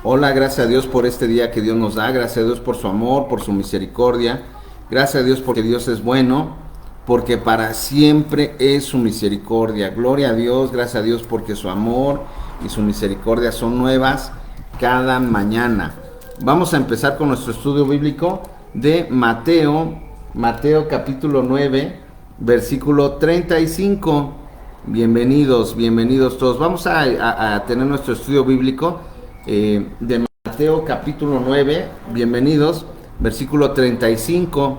Hola, gracias a Dios por este día que Dios nos da, gracias a Dios por su amor, por su misericordia, gracias a Dios porque Dios es bueno, porque para siempre es su misericordia. Gloria a Dios, gracias a Dios porque su amor y su misericordia son nuevas cada mañana. Vamos a empezar con nuestro estudio bíblico de Mateo capítulo 9, versículo 35. Bienvenidos todos. Vamos a tener nuestro estudio bíblico de Mateo capítulo 9, bienvenidos, versículo 35.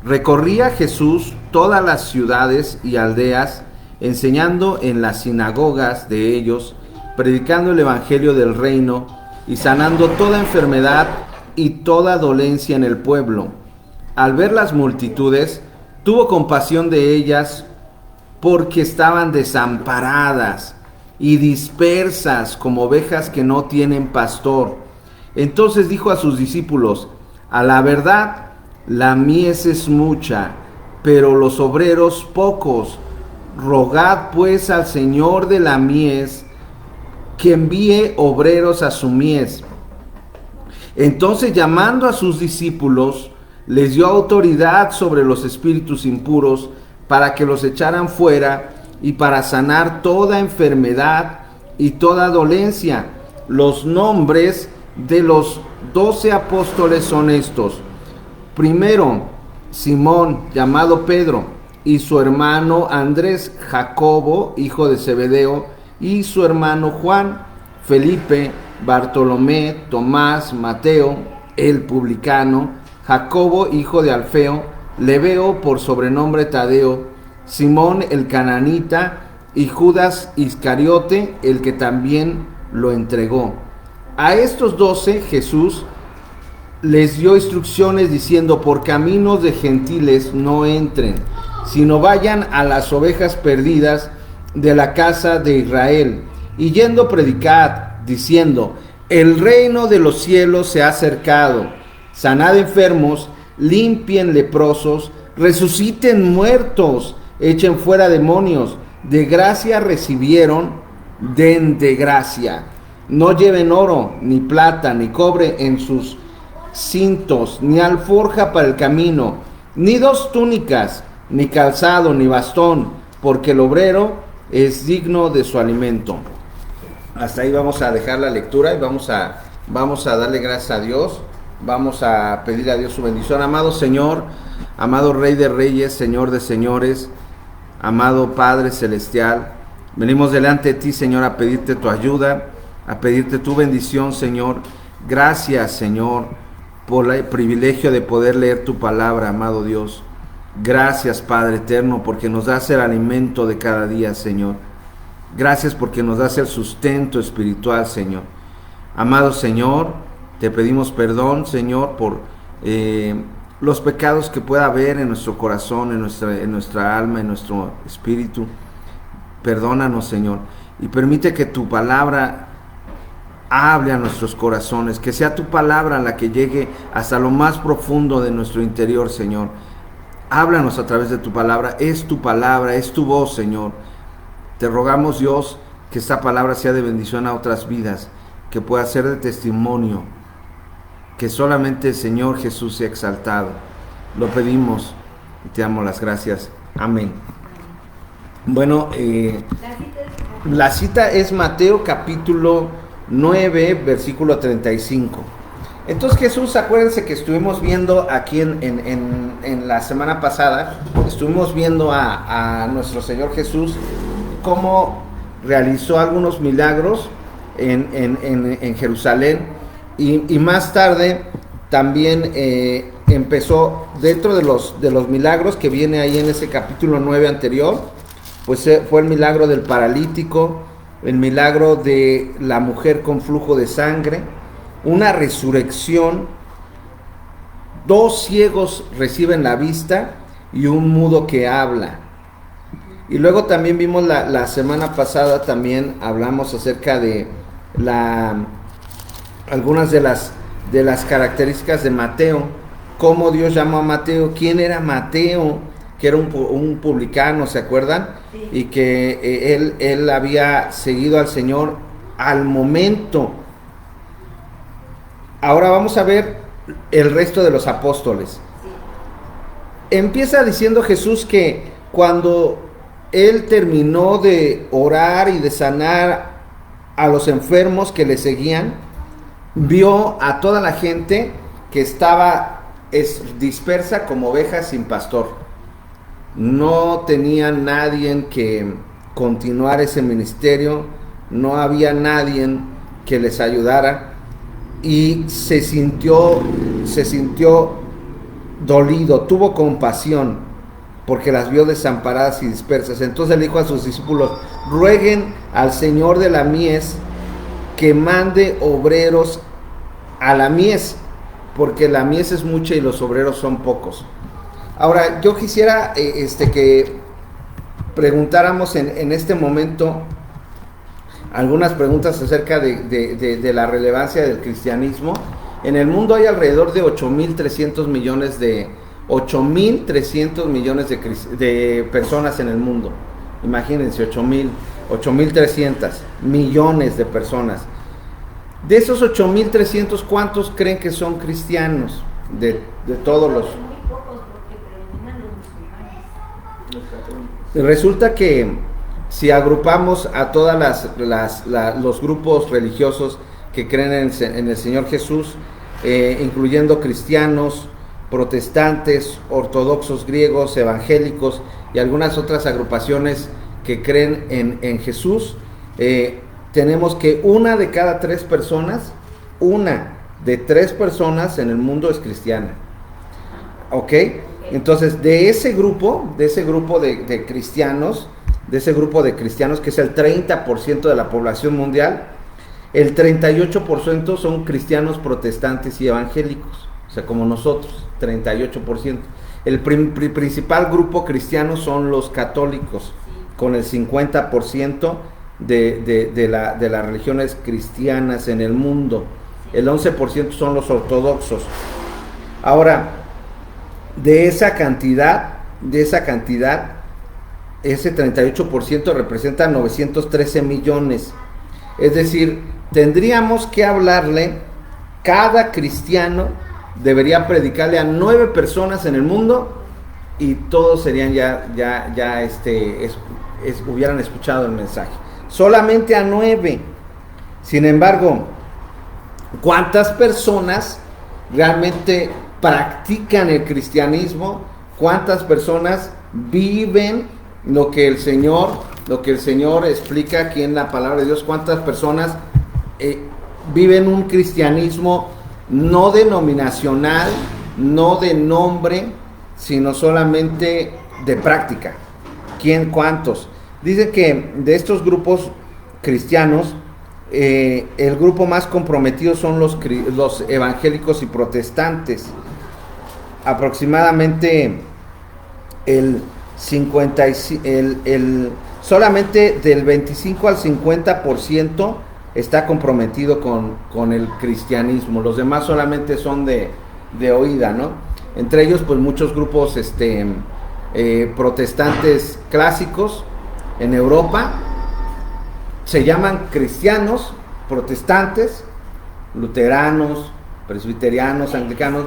Recorría Jesús todas las ciudades y aldeas, enseñando en las sinagogas de ellos, predicando el evangelio del reino y sanando toda enfermedad y toda dolencia en el pueblo. Al ver las multitudes, tuvo compasión de ellas porque estaban desamparadas y dispersas como ovejas que no tienen pastor. Entonces dijo a sus discípulos: a la verdad, la mies es mucha, pero los obreros pocos. Rogad pues al Señor de la mies que envíe obreros a su mies. Entonces, llamando a sus discípulos, les dio autoridad sobre los espíritus impuros para que los echaran fuera y para sanar toda enfermedad y toda dolencia. Los nombres de los 12 apóstoles son estos. Primero, Simón, llamado Pedro, y su hermano Andrés, Jacobo, hijo de Zebedeo, y su hermano Juan, Felipe, Bartolomé, Tomás, Mateo, el publicano, Jacobo, hijo de Alfeo, Lebeo, por sobrenombre Tadeo, Simón el cananita, y Judas Iscariote, el que también lo entregó. A estos 12 Jesús les dio instrucciones diciendo: por caminos de gentiles no entren, sino vayan a las ovejas perdidas de la casa de Israel. Y yendo predicad, diciendo: el reino de los cielos se ha acercado. Sanad enfermos, limpien leprosos, resuciten muertos, echen fuera demonios. De gracia recibieron, den de gracia. No lleven oro, ni plata, ni cobre en sus cintos, ni alforja para el camino, ni 2 túnicas, ni calzado, ni bastón, porque el obrero es digno de su alimento. Hasta ahí vamos a dejar la lectura y vamos a darle gracias a Dios. Vamos a pedir a Dios su bendición. Amado Señor, amado Rey de Reyes, Señor de Señores, amado Padre Celestial, venimos delante de ti, Señor, a pedirte tu ayuda, a pedirte tu bendición, Señor. Gracias, Señor, por el privilegio de poder leer tu palabra, amado Dios. Gracias, Padre eterno, porque nos das el alimento de cada día, Señor. Gracias porque nos das el sustento espiritual, Señor. Amado Señor, te pedimos perdón, Señor, por los pecados que pueda haber en nuestro corazón, en nuestra alma, en nuestro espíritu. Perdónanos, Señor, y permite que tu palabra hable a nuestros corazones, que sea tu palabra la que llegue hasta lo más profundo de nuestro interior, Señor. Háblanos a través de tu palabra, es tu voz, Señor. Te rogamos, Dios, que esta palabra sea de bendición a otras vidas, que pueda ser de testimonio, que solamente el Señor Jesús sea exaltado. Lo pedimos y te damos las gracias. Amén. Bueno, la cita es Mateo capítulo 9, versículo 35. Entonces Jesús, acuérdense que estuvimos viendo aquí en la semana pasada, estuvimos viendo a nuestro Señor Jesús cómo realizó algunos milagros en Jerusalén, y más tarde también empezó dentro de los milagros que viene ahí en ese capítulo 9 anterior, pues fue el milagro del paralítico, el milagro de la mujer con flujo de sangre, una resurrección, 2 ciegos reciben la vista y un mudo que habla. Y luego también vimos la semana pasada, también hablamos acerca de algunas de las características de Mateo, cómo Dios llamó a Mateo, quién era Mateo, que era un publicano, ¿se acuerdan? Sí. Y que él había seguido al Señor al momento. Ahora vamos a ver el resto de los apóstoles. Empieza diciendo Jesús que cuando él terminó de orar y de sanar a los enfermos que le seguían, vio a toda la gente que estaba dispersa como ovejas sin pastor. No tenía nadie que continuar ese ministerio, no había nadie que les ayudara, y se sintió dolido, tuvo compasión porque las vio desamparadas y dispersas. Entonces le dijo a sus discípulos: rueguen al Señor de la mies que mande obreros a la mies, porque la mies es mucha y los obreros son pocos. Ahora, yo quisiera que preguntáramos en este momento algunas preguntas acerca de la relevancia del cristianismo. En el mundo hay alrededor de 8.300 millones de personas en el mundo. Imagínense, 8.300 millones de personas. De esos 8.300, ¿cuántos creen que son cristianos? De todos los... Muy pocos, porque predominan los musulmanes. Resulta que si agrupamos a todas los grupos religiosos que creen en el Señor Jesús, incluyendo cristianos, protestantes, ortodoxos griegos, evangélicos y algunas otras agrupaciones que creen en Jesús, tenemos que una de tres personas en el mundo es cristiana. ¿Ok? Entonces, de ese grupo de cristianos, que es el 30% de la población mundial, el 38% son cristianos protestantes y evangélicos, o sea, como nosotros, 38%. El principal grupo cristiano son los católicos, con el 50% de las religiones cristianas en el mundo. El 11% son los ortodoxos. Ahora, de esa cantidad, ese 38% representa 913 millones. Es decir, tendríamos que hablarle, cada cristiano debería predicarle a 9 personas en el mundo y todos serían hubieran escuchado el mensaje. Solamente a 9. Sin embargo, ¿cuántas personas realmente practican el cristianismo? ¿Cuántas personas viven lo que el Señor explica aquí en la palabra de Dios? ¿Cuántas personas viven un cristianismo no denominacional, no de nombre, sino solamente de práctica? ¿Cuántos? Dice que de estos grupos cristianos, el grupo más comprometido son los evangélicos y protestantes. Aproximadamente solamente del 25 al 50% está comprometido con el cristianismo. Los demás solamente son de oída, ¿no? Entre ellos, pues, muchos grupos protestantes clásicos en Europa se llaman cristianos, protestantes, luteranos, presbiterianos, anglicanos,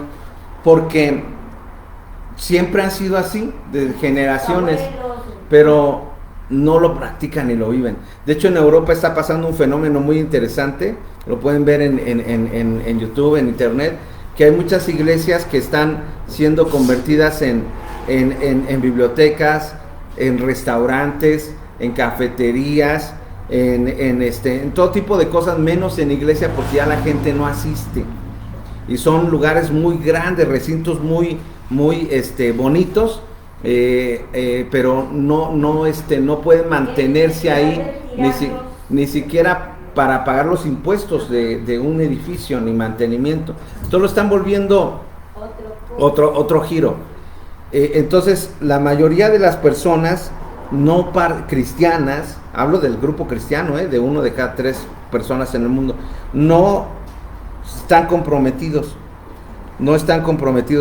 porque siempre han sido así, de generaciones, pero no lo practican ni lo viven. De hecho, en Europa está pasando un fenómeno muy interesante, lo pueden ver en YouTube, en internet, que hay muchas iglesias que están siendo convertidas en bibliotecas, en restaurantes, en cafeterías, en todo tipo de cosas, menos en iglesia, porque ya la gente no asiste. Y son lugares muy grandes, recintos muy bonitos, pero no pueden mantenerse ahí, ni siquiera para pagar los impuestos de un edificio, ni mantenimiento. Entonces lo están volviendo otro giro. Entonces, la mayoría de las personas no cristianas, hablo del grupo cristiano, de 1 de cada 3 personas en el mundo, no están comprometidos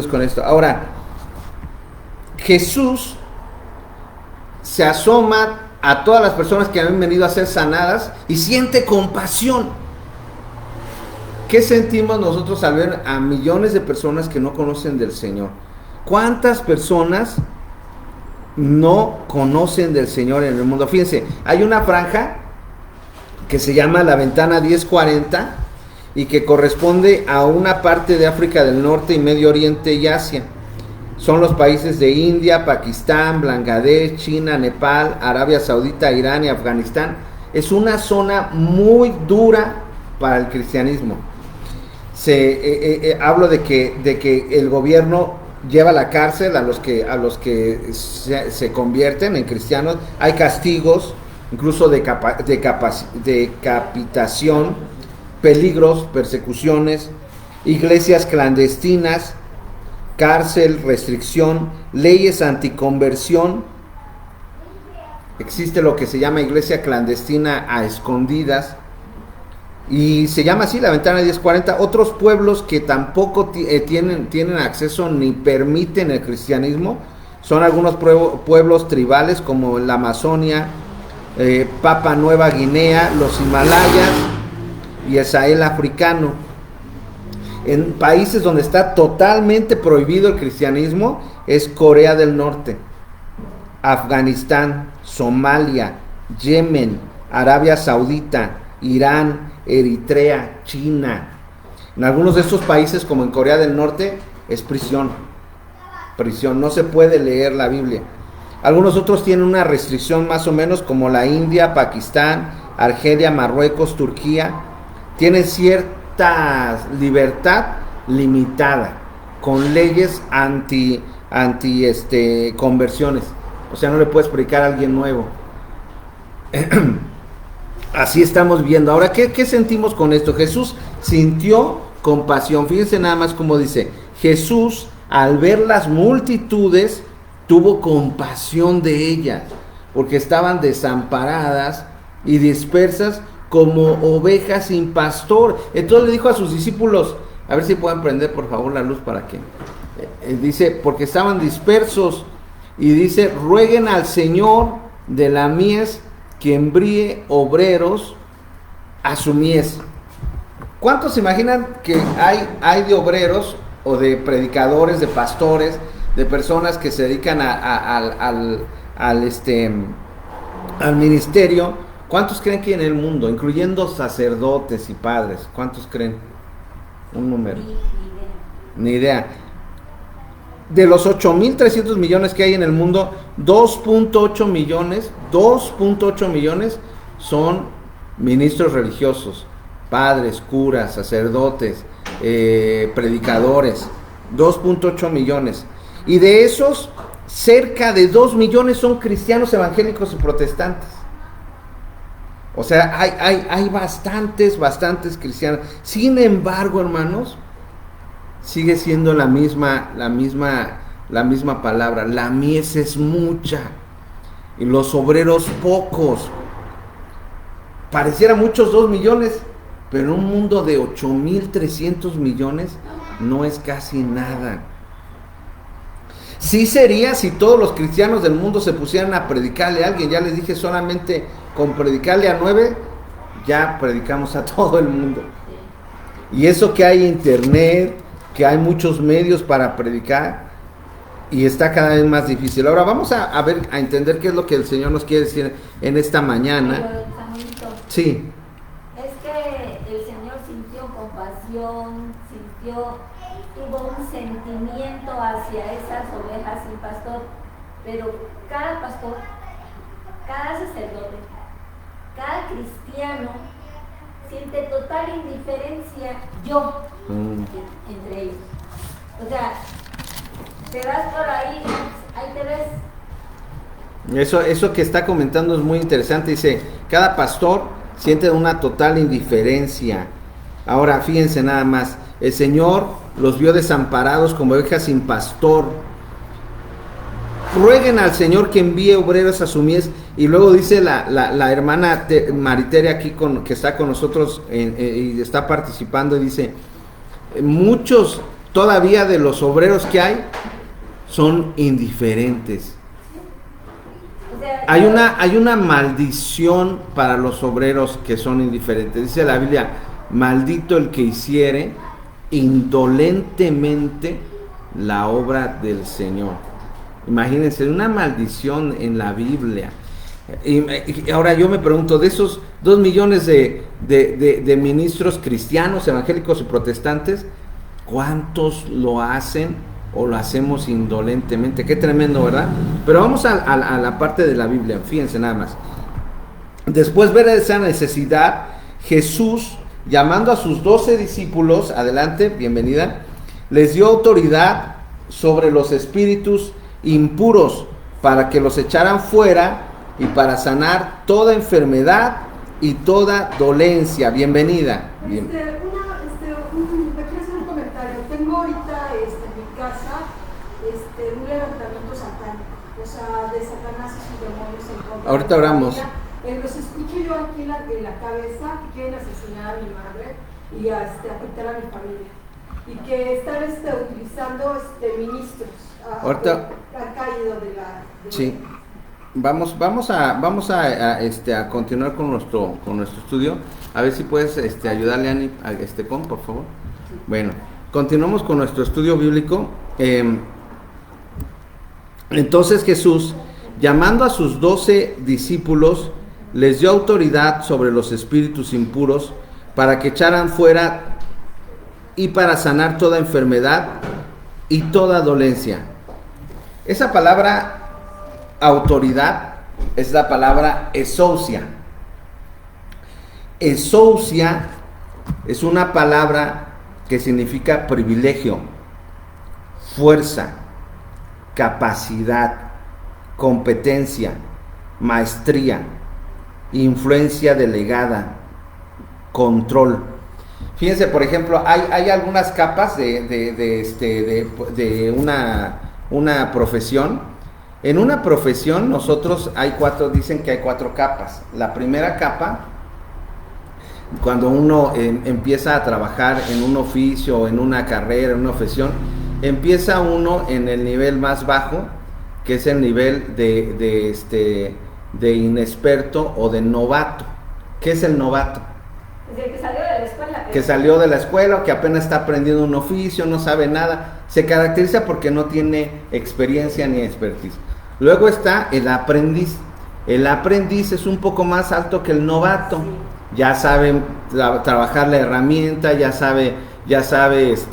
con esto. Ahora, Jesús se asoma a todas las personas que han venido a ser sanadas y siente compasión. ¿Qué sentimos nosotros al ver a millones de personas que no conocen del Señor? ¿Cuántas personas no conocen del Señor en el mundo? Fíjense, hay una franja que se llama la ventana 1040 y que corresponde a una parte de África del Norte y Medio Oriente y Asia. Son los países de India, Pakistán, Bangladesh, China, Nepal, Arabia Saudita, Irán y Afganistán. Es una zona muy dura para el cristianismo. Hablo de que el gobierno lleva a la cárcel a los que se convierten en cristianos. Hay castigos, incluso decapitación, peligros, persecuciones, iglesias clandestinas, cárcel, restricción, leyes anticonversión. Existe lo que se llama iglesia clandestina a escondidas y se llama así la ventana 1040. Otros pueblos que tampoco tienen acceso ni permiten el cristianismo son algunos pueblos tribales como la Amazonia, Papua Nueva Guinea, los Himalayas y el Sahel africano. En países donde está totalmente prohibido el cristianismo es Corea del Norte, Afganistán, Somalia, Yemen, Arabia Saudita, Irán, Eritrea, China. En algunos de estos países, como en Corea del Norte, es prisión, no se puede leer la Biblia. Algunos otros tienen una restricción más o menos, como la India, Pakistán, Argelia, Marruecos, Turquía. Tienen cierta libertad limitada, con leyes anti conversiones. O sea, no le puedes predicar a alguien nuevo. Así estamos viendo. Ahora, ¿qué sentimos con esto? Jesús sintió compasión. Fíjense nada más cómo dice. Jesús, al ver las multitudes, tuvo compasión de ellas, porque estaban desamparadas y dispersas como ovejas sin pastor. Entonces le dijo a sus discípulos, a ver si pueden prender por favor la luz para que, dice, porque estaban dispersos, y dice, rueguen al Señor de la mies que envíe obreros a su mies. ¿Cuántos se imaginan que hay de obreros o de predicadores, de pastores, de personas que se dedican al ministerio? ¿Cuántos creen que hay en el mundo, incluyendo sacerdotes y padres? ¿Cuántos creen? Un número. Ni idea. De los 8.300 millones que hay en el mundo, 2.8 millones son ministros religiosos, padres, curas, sacerdotes, predicadores. 2.8 millones. Y de esos, cerca de 2 millones son cristianos evangélicos y protestantes. O sea, hay bastantes cristianos. Sin embargo, hermanos, sigue siendo la misma palabra. La mies es mucha y los obreros pocos. Pareciera muchos 2 millones, pero en un mundo de 8.300 millones no es casi nada. Sí sería si todos los cristianos del mundo se pusieran a predicarle a alguien. Ya les dije, solamente con predicarle a 9, ya predicamos a todo el mundo. Y eso que hay internet, que hay muchos medios para predicar, y está cada vez más difícil. Ahora vamos a ver, a entender qué es lo que el Señor nos quiere decir en esta mañana. Sí. Es que el Señor sintió compasión, tuvo un sentimiento hacia esas ovejas sin pastor, pero cada pastor, cada sacerdote, cada cristiano siente total indiferencia entre ellos. O sea, te vas por ahí te ves. Eso que está comentando es muy interesante. Dice, cada pastor siente una total indiferencia. Ahora, fíjense nada más. El Señor los vio desamparados como ovejas sin pastor. Rueguen al Señor que envíe obreros a su mies. Y luego dice la hermana Maritere aquí que está con nosotros y está participando, y dice, muchos todavía de los obreros que hay son indiferentes. O sea, Hay una maldición para los obreros que son indiferentes. Dice la Biblia, maldito el que hiciere indolentemente la obra del Señor. Imagínense, una maldición en la Biblia. Y ahora yo me pregunto, de esos 2 millones de ministros cristianos, evangélicos y protestantes, ¿cuántos lo hacen o lo hacemos indolentemente? Qué tremendo, ¿verdad? Pero vamos a la parte de la Biblia, fíjense nada más. Después de ver esa necesidad, Jesús, llamando a sus 12 discípulos, adelante, bienvenida, les dio autoridad sobre los espíritus impuros para que los echaran fuera y para sanar toda enfermedad y toda dolencia. Bienvenida. Me quiero hacer un comentario. Tengo ahorita en mi casa un levantamiento satánico, o sea, de Satanás y sus demonios en contra. Ahorita oramos. Los escucho yo aquí en la cabeza, que quieren asesinar a mi madre y afectar a mi familia. Y que están utilizando ministros. Ahorita Han caído de la... sí. Vamos a continuar con nuestro estudio. A ver si puedes ayudarle a Ani por favor. Bueno, continuamos con nuestro estudio bíblico. Entonces Jesús, llamando a sus 12 discípulos, les dio autoridad sobre los espíritus impuros para que echaran fuera y para sanar toda enfermedad y toda dolencia. Esa palabra autoridad es la palabra exousia. Exousia es una palabra que significa privilegio, fuerza, capacidad, competencia, maestría, influencia delegada, control. Fíjense, por ejemplo, hay algunas capas de una profesión. En una profesión dicen que hay 4 capas. La primera capa, cuando uno empieza a trabajar en un oficio, en una carrera, en una profesión, empieza uno en el nivel más bajo, que es el nivel de inexperto o de novato. ¿Qué es el novato? El que salió de la escuela. Que salió de la escuela o que apenas está aprendiendo un oficio, no sabe nada. Se caracteriza porque no tiene experiencia ni expertise. Luego está el aprendiz. El aprendiz es un poco más alto que el novato. Ya sabe trabajar la herramienta, ya sabe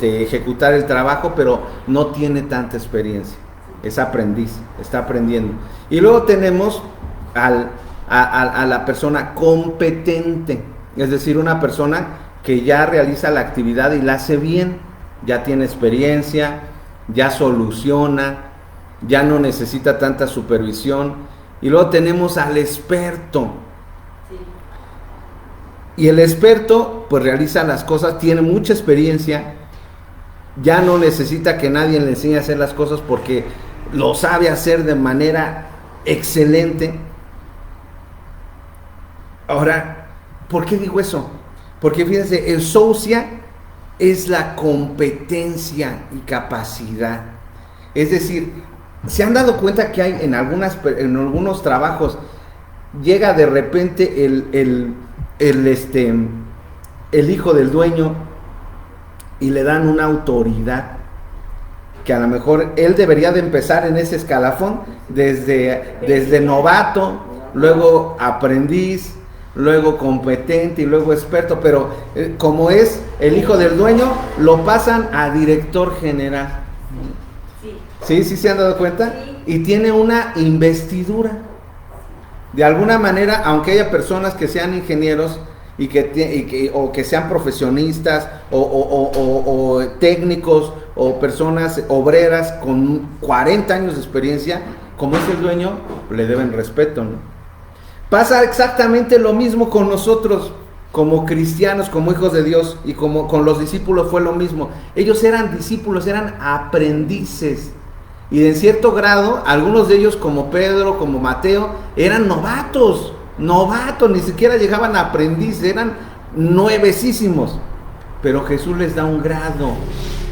ejecutar el trabajo, pero no tiene tanta experiencia. Es aprendiz, está aprendiendo. Y luego tenemos a la persona competente, es decir, una persona que ya realiza la actividad y la hace bien, ya tiene experiencia, ya soluciona, ya no necesita tanta supervisión. Y luego tenemos al experto. Y el experto pues realiza las cosas, tiene mucha experiencia, ya no necesita que nadie le enseñe a hacer las cosas porque lo sabe hacer de manera excelente. Ahora, ¿por qué digo eso? Porque fíjense, el exousia es la competencia y capacidad. Es decir, ¿se han dado cuenta que hay en algunos trabajos, llega de repente el hijo del dueño y le dan una autoridad que a lo mejor él debería de empezar en ese escalafón desde novato, luego aprendiz, luego competente y luego experto, pero como es el hijo del dueño, lo pasan a director general. ¿Sí se han dado cuenta? Y tiene una investidura. De alguna manera, aunque haya personas que sean ingenieros o que sean profesionistas o técnicos o personas obreras con 40 años de experiencia, como es el dueño, le deben respeto, ¿no? Pasa exactamente lo mismo con nosotros como cristianos, como hijos de Dios, y como con los discípulos fue lo mismo. Ellos eran discípulos, eran aprendices. Y en cierto grado, algunos de ellos como Pedro, como Mateo, eran novatos, ni siquiera llegaban a aprendiz, eran nuevecísimos. Pero Jesús les da un grado,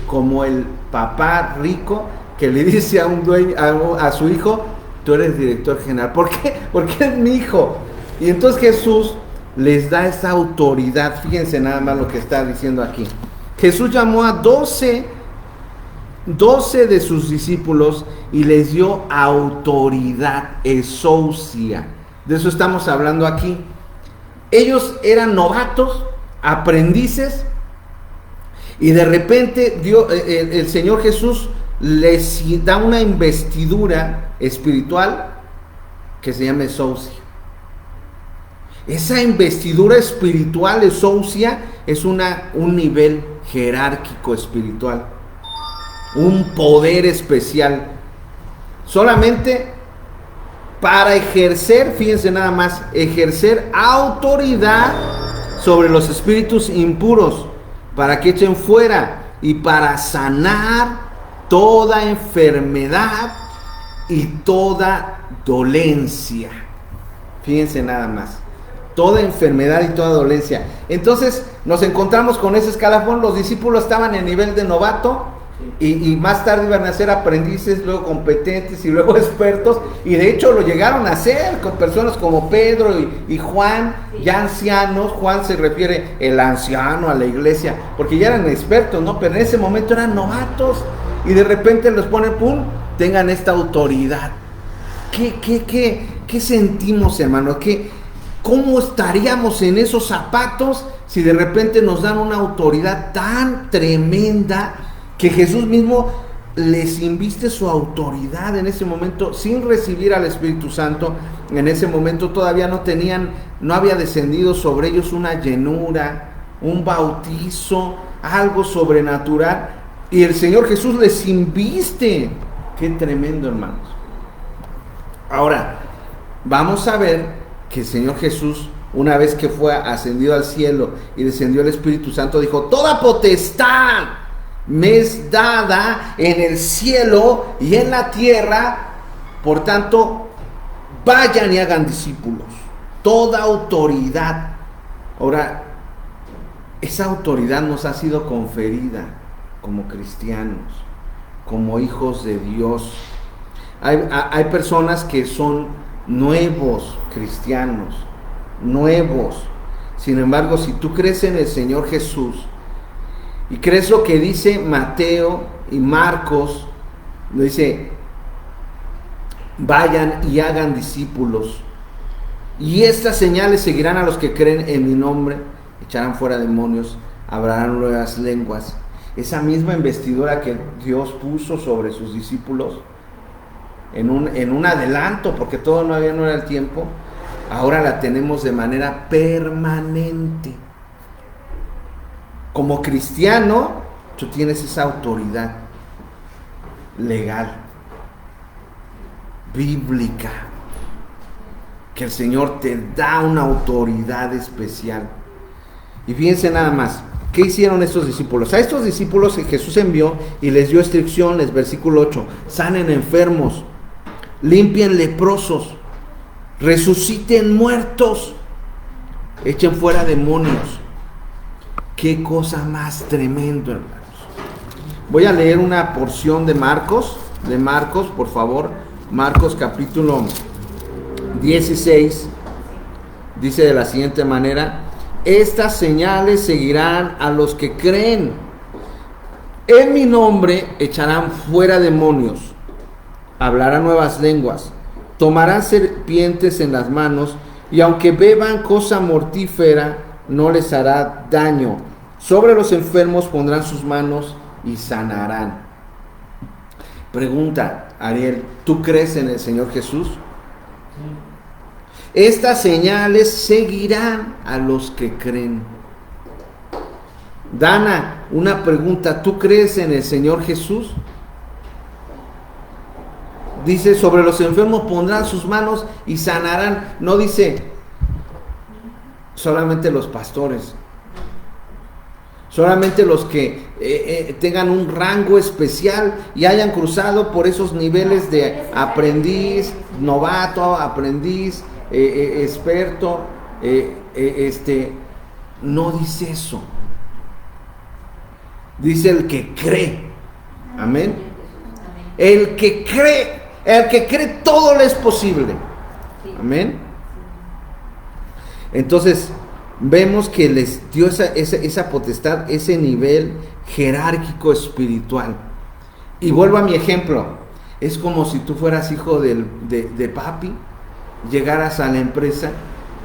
como el papá rico que le dice a su hijo, tú eres director general. ¿Por qué? Porque es mi hijo. Y entonces Jesús les da esa autoridad. Fíjense nada más lo que está diciendo aquí. Jesús llamó a 12 de sus discípulos y les dio autoridad, exousia. De eso estamos hablando aquí. Ellos eran novatos, aprendices, y de repente el Señor Jesús les da una investidura espiritual que se llama exousia. Esa investidura espiritual, exousia, es un nivel jerárquico espiritual, un poder especial, solamente para ejercer, fíjense nada más, ejercer autoridad sobre los espíritus impuros, para que echen fuera y para sanar toda enfermedad y toda dolencia. Fíjense nada más, toda enfermedad y toda dolencia. Entonces nos encontramos con ese escalafón. Los discípulos estaban en nivel de novato, y más tarde iban a ser aprendices, luego competentes y luego expertos, y de hecho lo llegaron a hacer con personas como Pedro y Juan, ya ancianos. Juan se refiere el anciano a la iglesia, porque ya eran expertos, ¿no? Pero en ese momento eran novatos, y de repente los ponen, ¡pum!, tengan esta autoridad. ¿Qué sentimos, hermano? ¿Cómo estaríamos en esos zapatos si de repente nos dan una autoridad tan tremenda, que Jesús mismo les inviste su autoridad en ese momento, sin recibir al Espíritu Santo? En ese momento todavía no había descendido sobre ellos una llenura, un bautizo, algo sobrenatural, y el Señor Jesús les inviste. Qué tremendo, hermanos. Ahora, vamos a ver que el Señor Jesús, una vez que fue ascendido al cielo y descendió el Espíritu Santo, dijo: toda potestad me es dada en el cielo y en la tierra, por tanto, vayan y hagan discípulos. Toda autoridad. Ahora, esa autoridad nos ha sido conferida como cristianos, como hijos de Dios. Hay personas que son nuevos cristianos, nuevos. Sin embargo, si tú crees en el Señor Jesús y crees lo que dice Mateo y Marcos, dice: vayan y hagan discípulos, y estas señales seguirán a los que creen en mi nombre: echarán fuera demonios, hablarán nuevas lenguas. Esa misma investidura que Dios puso sobre sus discípulos en un adelanto, porque todo no era el tiempo, ahora la tenemos de manera permanente. Como cristiano, tú tienes esa autoridad legal, bíblica, que el Señor te da una autoridad especial. Y fíjense nada más, ¿qué hicieron estos discípulos? A estos discípulos que Jesús envió y les dio instrucciones, versículo 8: sanen enfermos, limpien leprosos, resuciten muertos, echen fuera demonios. Qué cosa más tremendo, hermanos. Voy a leer una porción de Marcos, por favor. Marcos capítulo 16, dice de la siguiente manera: estas señales seguirán a los que creen. En mi nombre echarán fuera demonios, hablarán nuevas lenguas, tomarán serpientes en las manos, y aunque beban cosa mortífera, no les hará daño. Sobre los enfermos pondrán sus manos y sanarán. Pregunta, Ariel, ¿tú crees en el Señor Jesús? Estas señales seguirán a los que creen. Dana, una pregunta, ¿tú crees en el Señor Jesús? Dice: sobre los enfermos pondrán sus manos y sanarán. No dice solamente los pastores, solamente los que tengan un rango especial y hayan cruzado por esos niveles de aprendiz, novato, aprendiz, experto. No dice eso. Dice el que cree. Amén. El que cree. El que cree todo le es posible. Amén. Entonces, vemos que les dio esa potestad, ese nivel jerárquico espiritual. Y vuelvo a mi ejemplo. Es como si tú fueras hijo de papi, llegaras a la empresa,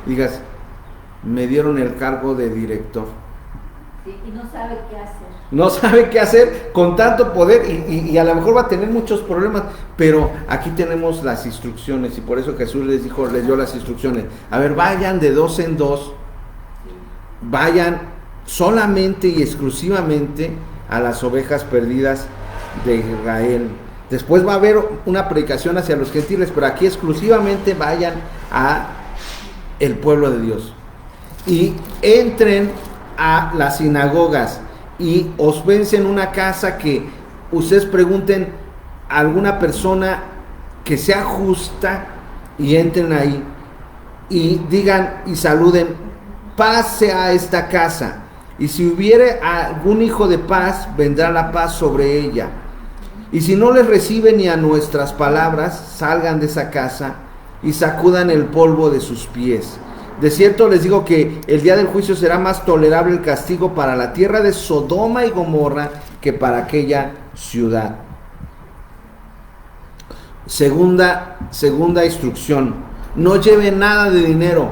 digas, me dieron el cargo de director. Sí, y no sabe qué hacer. No sabe qué hacer con tanto poder y a lo mejor va a tener muchos problemas, pero aquí tenemos las instrucciones y por eso Jesús les dio las instrucciones. A ver, vayan de 2 en 2, vayan solamente y exclusivamente a las ovejas perdidas de Israel. Después va a haber una predicación hacia los gentiles, pero aquí exclusivamente vayan a el pueblo de Dios. Y entren a las sinagogas y hospense en una casa que ustedes pregunten a alguna persona que sea justa y entren ahí y digan y saluden, paz sea a esta casa, y si hubiere algún hijo de paz, vendrá la paz sobre ella. Y si no les reciben ni a nuestras palabras, salgan de esa casa y sacudan el polvo de sus pies. De cierto les digo que el día del juicio será más tolerable el castigo para la tierra de Sodoma y Gomorra que para aquella ciudad. Segunda instrucción: no lleven nada de dinero,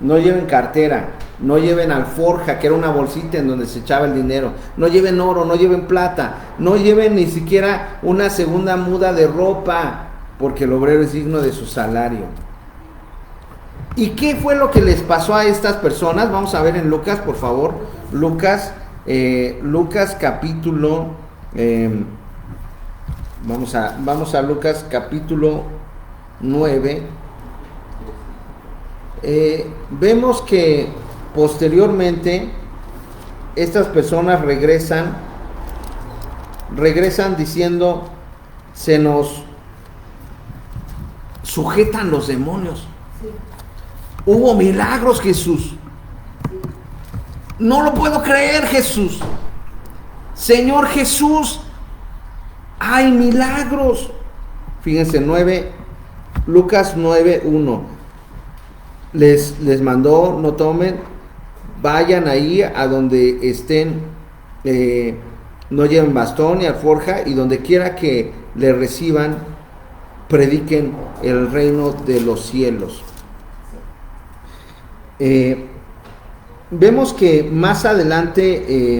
no lleven cartera, no lleven alforja, que era una bolsita en donde se echaba el dinero, no lleven oro, no lleven plata, no lleven ni siquiera una segunda muda de ropa, porque el obrero es digno de su salario. ¿Y qué fue lo que les pasó a estas personas? Vamos a ver en Lucas, por favor. Lucas capítulo, vamos a Lucas capítulo 9. Vemos que posteriormente estas personas regresan diciendo, se nos sujetan los demonios. Sí. Hubo milagros, Jesús. No lo puedo creer, Jesús. Señor Jesús, hay milagros. Fíjense, Lucas 9:1. Les mandó, no tomen, vayan ahí a donde estén, no lleven bastón ni alforja, y donde quiera que le reciban, prediquen el reino de los cielos. Vemos que más adelante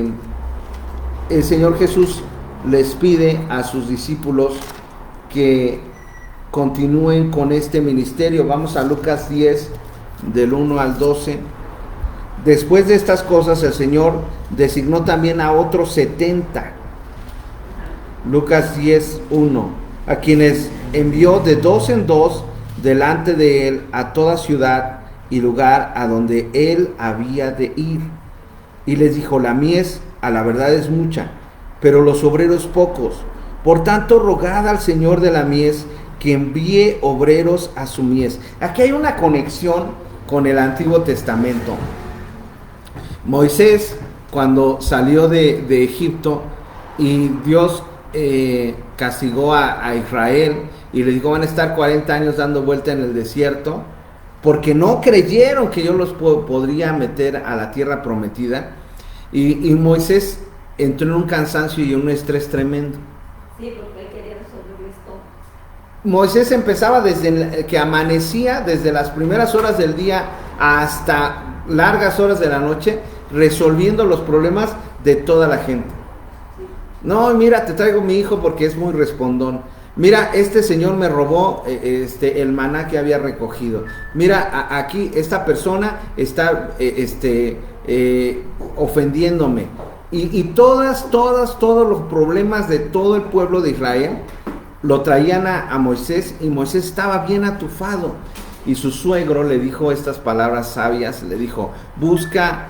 el Señor Jesús les pide a sus discípulos que continúen con este ministerio. Vamos a Lucas 10, del 1 al 12. Después de estas cosas, el Señor designó también a otros 70. Lucas 10:1, a quienes envió de 2 en 2 delante de él a toda ciudad y lugar a donde él había de ir. Y les dijo, la mies a la verdad es mucha, pero los obreros pocos. Por tanto, rogad al Señor de la mies que envíe obreros a su mies. Aquí hay una conexión con el Antiguo Testamento. Moisés, cuando salió de Egipto y Dios castigó a Israel y le dijo, van a estar 40 años dando vuelta en el desierto, porque no creyeron que yo los podría meter a la tierra prometida, y Moisés entró en un cansancio y en un estrés tremendo. Sí, porque él quería resolver esto. Moisés empezaba desde que amanecía, desde las primeras horas del día hasta largas horas de la noche, resolviendo los problemas de toda la gente. No, mira, te traigo mi hijo porque es muy respondón. Mira, este señor me robó el maná que había recogido. Mira, aquí esta persona está ofendiéndome. Y todos los problemas de todo el pueblo de Israel lo traían a Moisés, y Moisés estaba bien atufado. Y su suegro le dijo estas palabras sabias, le dijo, busca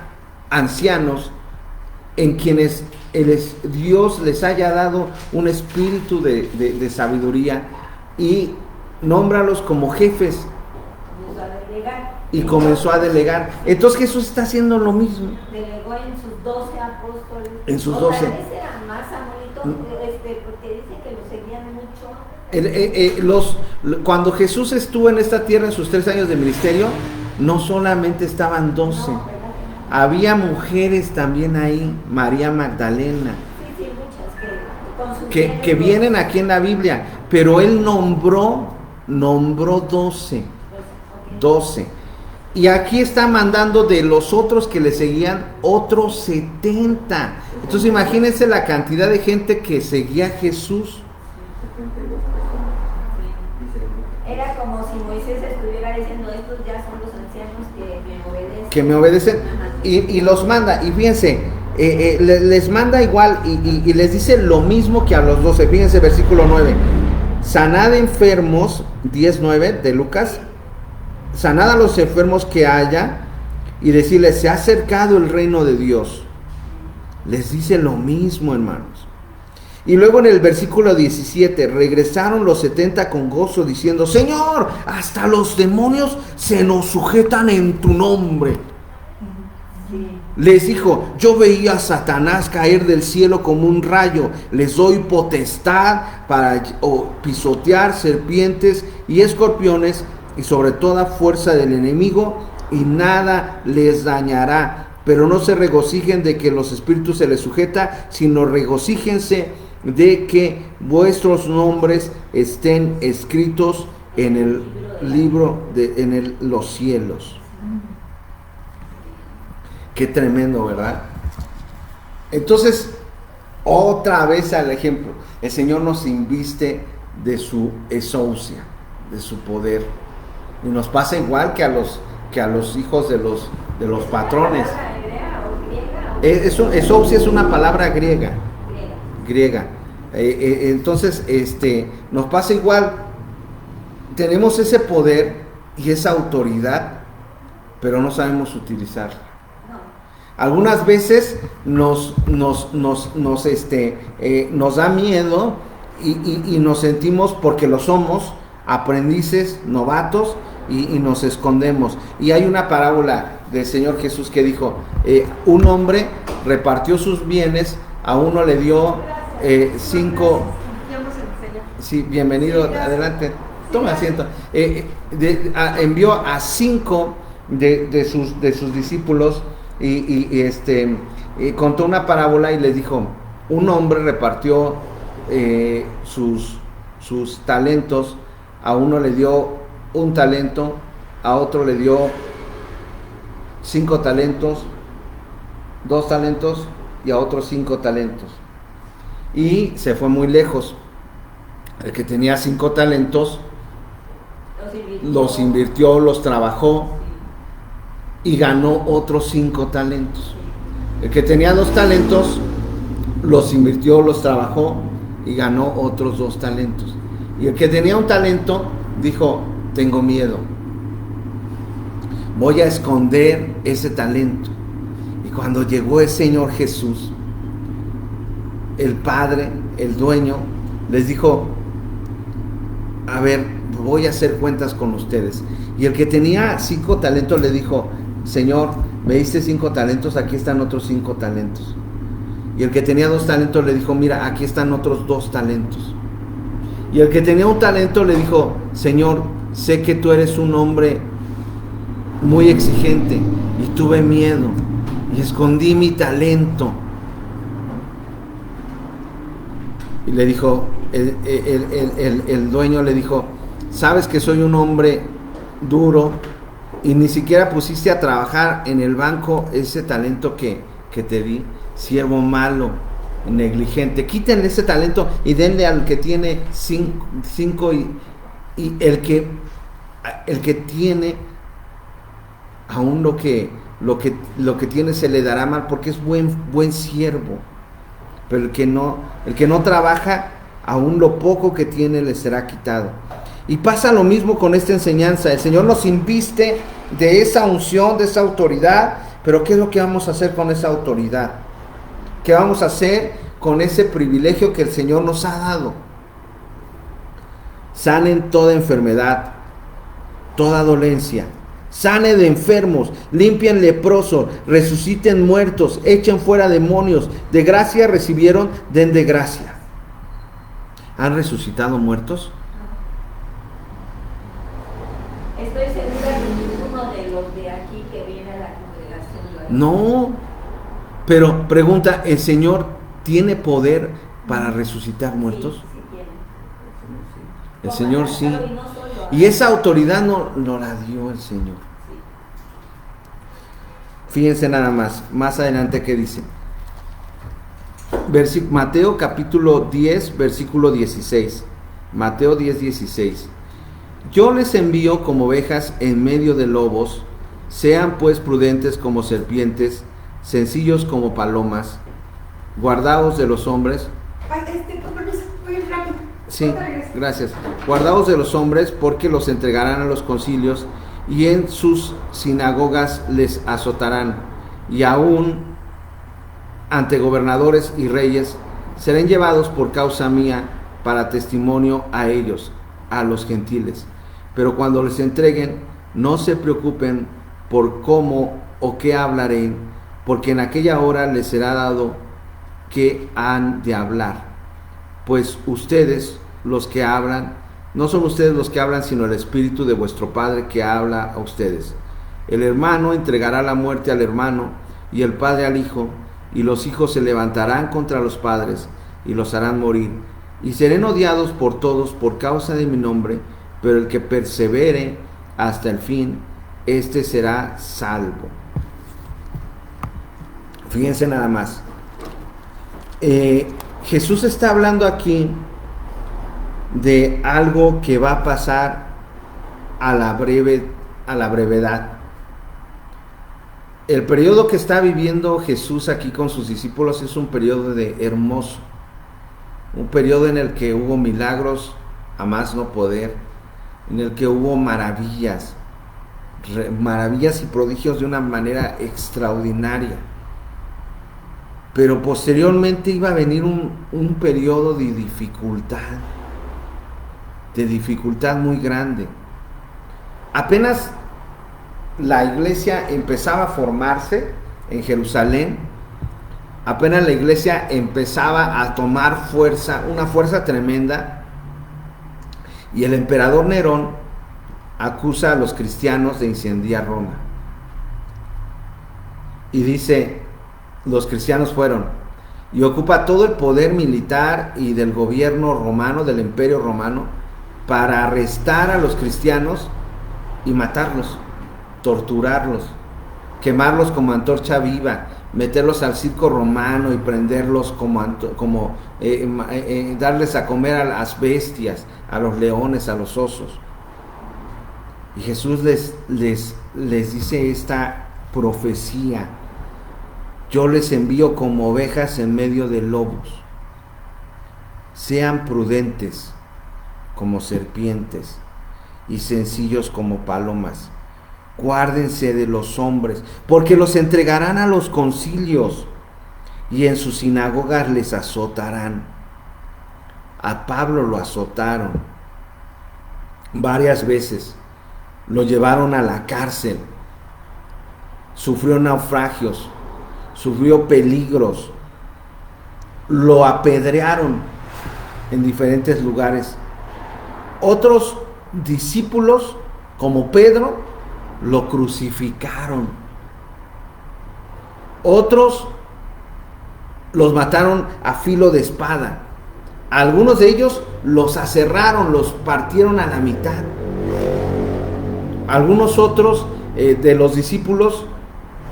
ancianos en quienes Dios les haya dado un espíritu de sabiduría, y nómbralos como jefes. Y comenzó a delegar. Entonces Jesús está haciendo lo mismo. Delegó en sus 12 apóstoles. En sus 12. Ese era más, abuelito, porque dice que lo seguían mucho Cuando Jesús estuvo en esta tierra en sus 3 años de ministerio, no solamente estaban 12, había mujeres también ahí, María Magdalena, Sí, muchas que vienen aquí en la Biblia, pero él nombró 12. Y aquí está mandando de los otros que le seguían otros 70. Entonces imagínense la cantidad de gente que seguía a Jesús. Era como si Moisés estuviera diciendo, estos ya son los ancianos Que me obedecen. Y los manda. Y fíjense, les manda igual y les dice lo mismo que a los 12. Fíjense, versículo 9. Sanad enfermos, 10:9 de Lucas. Sanad a los enfermos que haya y decirles, se ha acercado el reino de Dios. Les dice lo mismo, hermanos. Y luego en el versículo 17, regresaron los 70 con gozo diciendo, Señor, hasta los demonios se nos sujetan en tu nombre. Sí. Les dijo, yo veía a Satanás caer del cielo como un rayo, les doy potestad para pisotear serpientes y escorpiones y sobre toda fuerza del enemigo, y nada les dañará. Pero no se regocijen de que los espíritus se les sujeta, sino regocíjense de que vuestros nombres estén escritos en el libro los cielos. Qué tremendo, ¿verdad? Entonces, otra vez al ejemplo, el Señor nos inviste de su exousia, de su poder. Y nos pasa igual que a los hijos de los patrones. Exousia es una palabra griega. Entonces, nos pasa igual. Tenemos ese poder y esa autoridad, pero no sabemos utilizarla. Algunas veces nos da miedo y nos sentimos, porque lo somos, aprendices, novatos, y nos escondemos. Y hay una parábola del Señor Jesús que dijo, un hombre repartió sus bienes, a uno le dio 5. Sí, bienvenido, adelante, tome asiento. Envió a 5 de sus discípulos y contó una parábola y les dijo, un hombre repartió sus talentos, a uno le dio 1 talento, a otro le dio 5 talentos, 2 talentos y a otros 5 talentos. Y se fue muy lejos. El que tenía 5 talentos los invirtió, los trabajó y ganó otros 5 talentos. El que tenía 2 talentos los invirtió, los trabajó y ganó otros 2 talentos. Y el que tenía 1 talento dijo, tengo miedo, voy a esconder ese talento. Y cuando llegó el Señor Jesús, el Padre, el dueño, les dijo, a ver, voy a hacer cuentas con ustedes. Y el que tenía 5 talentos le dijo, Señor, me diste 5 talentos, aquí están otros 5 talentos. Y el que tenía 2 talentos le dijo, mira, aquí están otros 2 talentos. Y el que tenía 1 talento le dijo, Señor, sé que tú eres un hombre muy exigente y tuve miedo y escondí mi talento. Y le dijo, el dueño le dijo, sabes que soy un hombre duro y ni siquiera pusiste a trabajar en el banco ese talento que te di, siervo malo, negligente. Quítenle ese talento y denle al que tiene 5 y el que tiene aún lo que tiene se le dará mal, porque es buen siervo. Pero el que no trabaja, aún lo poco que tiene le será quitado. Y pasa lo mismo con esta enseñanza. El Señor nos inviste de esa unción, de esa autoridad, pero ¿qué es lo que vamos a hacer con esa autoridad? ¿Qué vamos a hacer con ese privilegio que el Señor nos ha dado? Sanen toda enfermedad, toda dolencia. Sane de enfermos, limpien leprosos, resuciten muertos, echen fuera demonios. De gracia recibieron, den de gracia. ¿Han resucitado muertos? No, pero pregunta, ¿el Señor tiene poder para resucitar muertos? Sí, sí tiene. El Señor sí. Y no solo, Y esa autoridad no la dio el Señor. sí. Fíjense nada más adelante que dice. Mateo capítulo 10, versículo 16. Mateo 10, 16. Yo les envío como ovejas en medio de lobos. Sean pues prudentes como serpientes, sencillos como palomas. Guardaos de los hombres. Ay, con permiso, voy a ir rápido. Sí, Ahorita regreso. gracias. Guardaos de los hombres, porque los entregarán a los concilios y en sus sinagogas les azotarán, y aún ante gobernadores y reyes serán llevados por causa mía para testimonio a ellos, a los gentiles. Pero cuando les entreguen, no se preocupen por cómo o qué hablaré, porque en aquella hora les será dado que han de hablar. Pues ustedes los que hablan, no son ustedes los que hablan, sino el Espíritu de vuestro Padre que habla a ustedes. El hermano entregará la muerte al hermano, y el padre al hijo, y los hijos se levantarán contra los padres, y los harán morir. Y serán odiados por todos por causa de mi nombre, pero el que persevere hasta el fin, este será salvo. Fíjense nada más. Jesús está hablando aquí de algo que va a pasar a la brevedad. El periodo que está viviendo Jesús aquí con sus discípulos es un periodo hermoso, un periodo en el que hubo milagros a más no poder, en el que hubo maravillas y prodigios de una manera extraordinaria. Pero posteriormente iba a venir un periodo de dificultad muy grande. Apenas la iglesia empezaba a formarse en Jerusalén, apenas la iglesia empezaba a tomar fuerza, una fuerza tremenda, y el emperador Nerón acusa a los cristianos de incendiar Roma. Y dice, los cristianos fueron, y ocupa todo el poder militar y del gobierno romano, del imperio romano, para arrestar a los cristianos y matarlos, torturarlos, quemarlos como antorcha viva, meterlos al circo romano y prenderlos darles a comer a las bestias, a los leones, a los osos. Y Jesús les dice esta profecía: yo les envío como ovejas en medio de lobos. Sean prudentes como serpientes y sencillos como palomas. Guárdense de los hombres, porque los entregarán a los concilios y en sus sinagogas les azotarán. A Pablo lo azotaron varias veces, lo llevaron a la cárcel, sufrió naufragios, sufrió peligros, lo apedrearon en diferentes lugares. Otros discípulos, como Pedro, lo crucificaron. Otros los mataron a filo de espada. Algunos de ellos los aserraron, los partieron a la mitad. Algunos otros de los discípulos,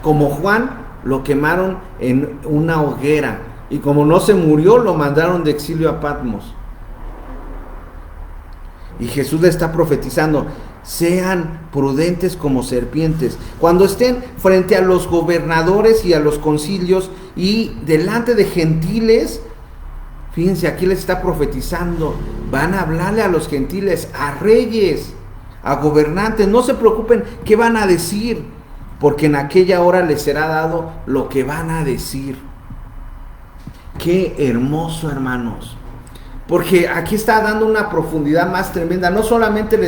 como Juan, lo quemaron en una hoguera, y como no se murió, lo mandaron de exilio a Patmos. Y Jesús le está profetizando: sean prudentes como serpientes. Cuando estén frente a los gobernadores y a los concilios y delante de gentiles, fíjense, aquí les está profetizando, van a hablarle a los gentiles, a reyes, a gobernantes. No se preocupen qué van a decir, porque en aquella hora les será dado lo que van a decir. Qué hermoso, hermanos. Porque aquí está dando una profundidad más tremenda. No solamente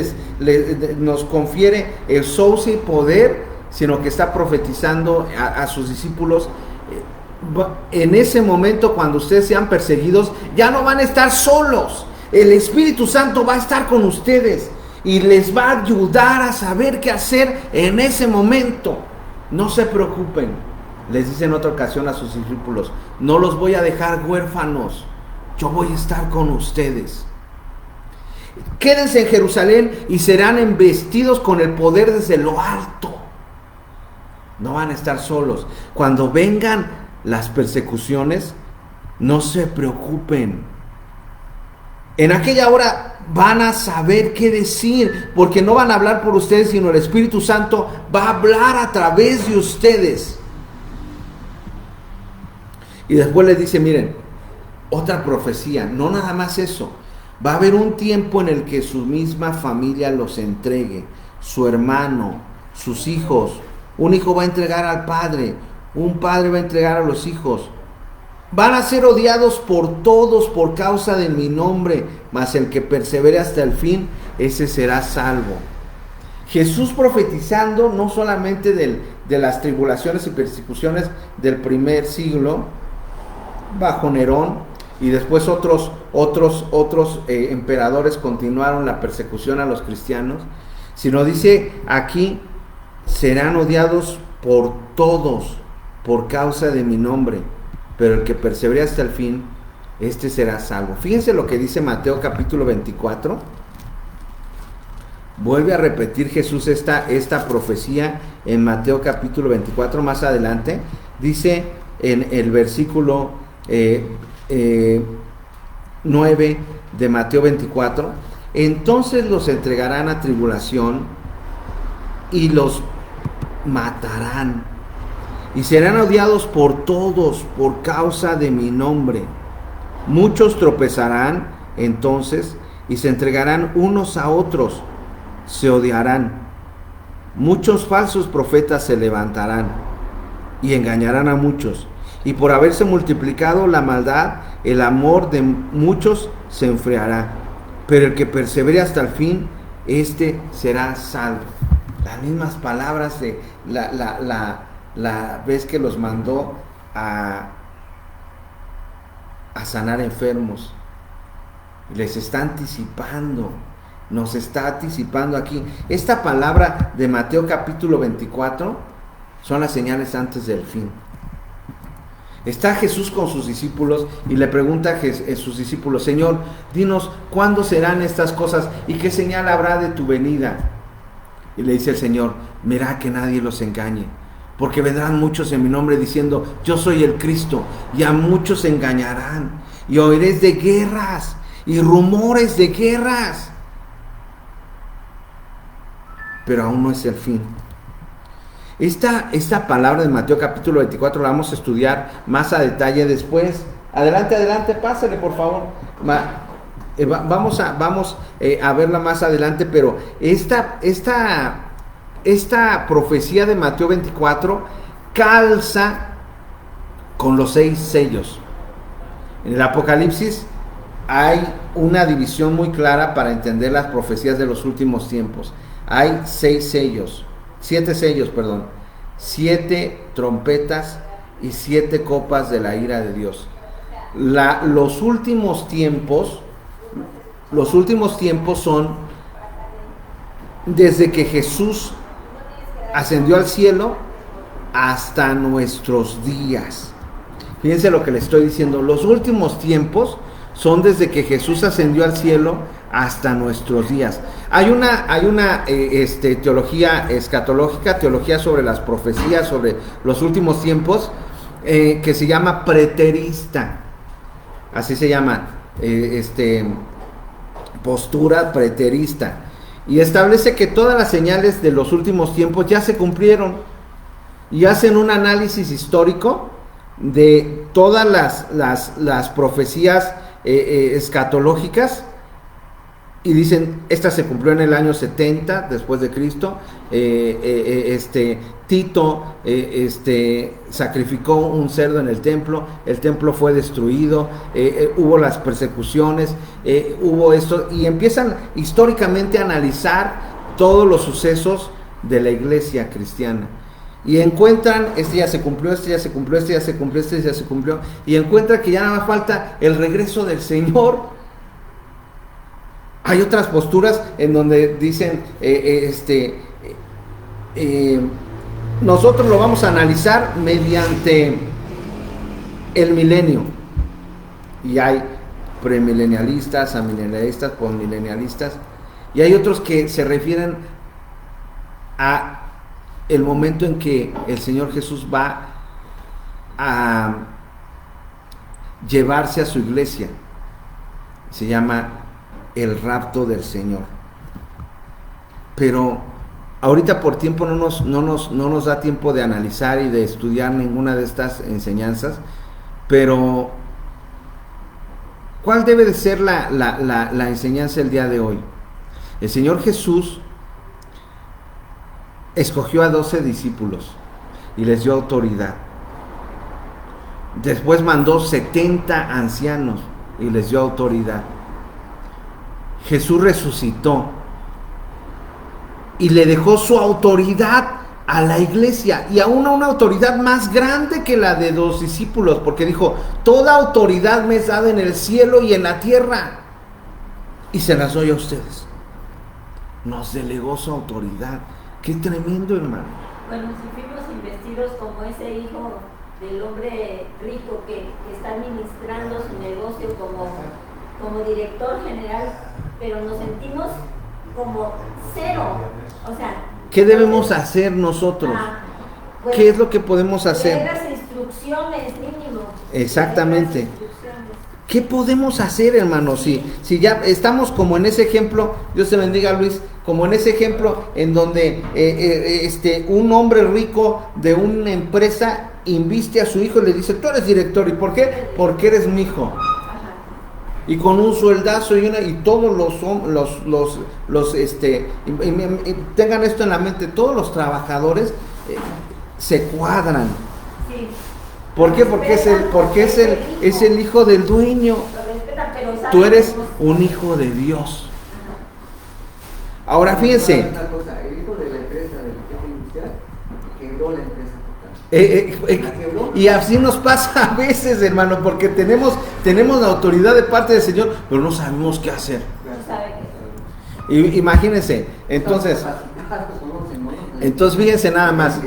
nos confiere el sauce y poder, sino que está profetizando a sus discípulos. En ese momento, cuando ustedes sean perseguidos, ya no van a estar solos. El Espíritu Santo va a estar con ustedes y les va a ayudar a saber qué hacer en ese momento. No se preocupen. les dice en otra ocasión a sus discípulos: no los voy a dejar huérfanos, yo voy a estar con ustedes. Quédense en Jerusalén y serán embestidos con el poder desde lo alto. No van a estar solos. Cuando vengan las persecuciones, no se preocupen. En aquella hora van a saber qué decir, porque no van a hablar por ustedes, sino el Espíritu Santo va a hablar a través de ustedes. Y después les dice: miren, otra profecía, no nada más eso. Va a haber un tiempo en el que su misma familia los entregue, su hermano, sus hijos. Un hijo va a entregar al padre, un padre va a entregar a los hijos. Van a ser odiados por todos por causa de mi nombre, mas el que persevere hasta el fin, ese será salvo. Jesús profetizando no solamente de las tribulaciones y persecuciones del primer siglo, bajo Nerón, y después otros emperadores continuaron la persecución a los cristianos, sino dice aquí: serán odiados por todos por causa de mi nombre, pero el que persevere hasta el fin, este será salvo. Fíjense lo que dice Mateo capítulo 24. Vuelve a repetir Jesús esta profecía en Mateo capítulo 24, más adelante. Dice en el versículo 9 de Mateo 24: entonces los entregarán a tribulación y los matarán, y serán odiados por todos por causa de mi nombre. Muchos tropezarán entonces y se entregarán unos a otros, se odiarán. Muchos falsos profetas se levantarán y engañarán a muchos. Y por haberse multiplicado la maldad, el amor de muchos se enfriará. Pero el que persevere hasta el fin, este será salvo. Las mismas palabras de la vez que los mandó a sanar enfermos. Les está anticipando, nos está anticipando aquí. Esta palabra de Mateo capítulo 24 son las señales antes del fin. Está Jesús con sus discípulos y le pregunta a sus discípulos: Señor, dinos, ¿cuándo serán estas cosas y qué señal habrá de tu venida? Y le dice el Señor: mirad que nadie los engañe, porque vendrán muchos en mi nombre diciendo: yo soy el Cristo, y a muchos se engañarán, y oiréis de guerras y rumores de guerras, pero aún no es el fin. Esta palabra de Mateo capítulo 24 la vamos a estudiar más a detalle después. Adelante, pásale por favor. Vamos a verla más adelante, pero esta profecía de Mateo 24 calza con los 6 sellos. En el Apocalipsis hay una división muy clara para entender las profecías de los últimos tiempos. Hay 7 sellos, 7 trompetas y 7 copas de la ira de Dios. Los últimos tiempos son desde que Jesús ascendió al cielo hasta nuestros días. Fíjense lo que le estoy diciendo. Los últimos tiempos son desde que Jesús ascendió al cielo hasta nuestros días. Hay una teología escatológica, teología sobre las profecías, sobre los últimos tiempos, que se llama preterista. Así se llama, postura preterista. Y establece que todas las señales de los últimos tiempos ya se cumplieron. Y hacen un análisis histórico de todas las profecías escatológicas, y dicen: esta se cumplió en el año 70 después de Cristo. Tito sacrificó un cerdo en el templo fue destruido, hubo las persecuciones, hubo esto, y empiezan históricamente a analizar todos los sucesos de la iglesia cristiana. Y encuentran: este ya se cumplió, este ya se cumplió, este ya se cumplió, este ya se cumplió. Y encuentran que ya nada más falta el regreso del Señor. Hay otras posturas en donde dicen: nosotros lo vamos a analizar mediante el milenio. Y hay premilenialistas, amilenialistas, postmilenialistas, y hay otros que se refieren a el momento en que el Señor Jesús va a llevarse a su iglesia. Se llama el rapto del Señor. Pero ahorita por tiempo no nos da tiempo de analizar y de estudiar ninguna de estas enseñanzas, pero ¿cuál debe de ser la enseñanza el día de hoy? El Señor Jesús escogió a 12 discípulos y les dio autoridad. Después mandó 70 ancianos y les dio autoridad. Jesús resucitó y le dejó su autoridad a la iglesia, y aún a una autoridad más grande que la de los discípulos, porque dijo: toda autoridad me es dada en el cielo y en la tierra, y se las doy a ustedes. Nos delegó su autoridad. Qué tremendo, hermano. Bueno, si fuimos investidos como ese hijo del hombre rico que está administrando su negocio como director general, pero nos sentimos como cero. O sea, ¿qué debemos hacer nosotros? Pues, ¿qué es lo que podemos hacer? leer las instrucciones mínimo. Exactamente. ¿Qué podemos hacer, hermanos? Si ya estamos como en ese ejemplo, Dios te bendiga, Luis, como en ese ejemplo en donde un hombre rico de una empresa inviste a su hijo y le dice: tú eres director. ¿Y por qué? Porque eres mi hijo. Y con un sueldazo y todos tengan esto en la mente, todos los trabajadores se cuadran. Sí. ¿Por qué? Porque es el hijo del dueño. Tú eres un hijo de Dios. Ahora fíjense. Una cosa, el hijo de la empresa, del jefe industrial, quebró la empresa. Y así nos pasa a veces, hermano, porque tenemos la autoridad de parte del Señor, pero no sabemos qué hacer. Imagínense, entonces fíjense nada más.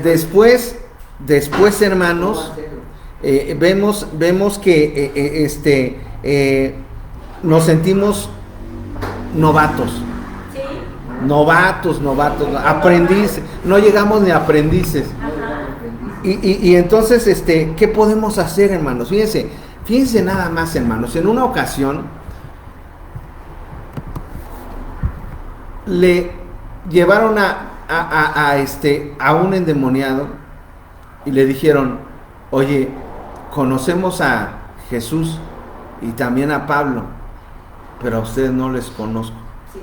Después, hermanos, vemos que nos sentimos novatos. Novatos, aprendices, no llegamos ni aprendices. Y entonces, ¿qué podemos hacer, hermanos? Fíjense nada más, hermanos. En una ocasión le llevaron a un endemoniado y le dijeron: oye, conocemos a Jesús y también a Pablo, pero a ustedes no les conozco. Sí.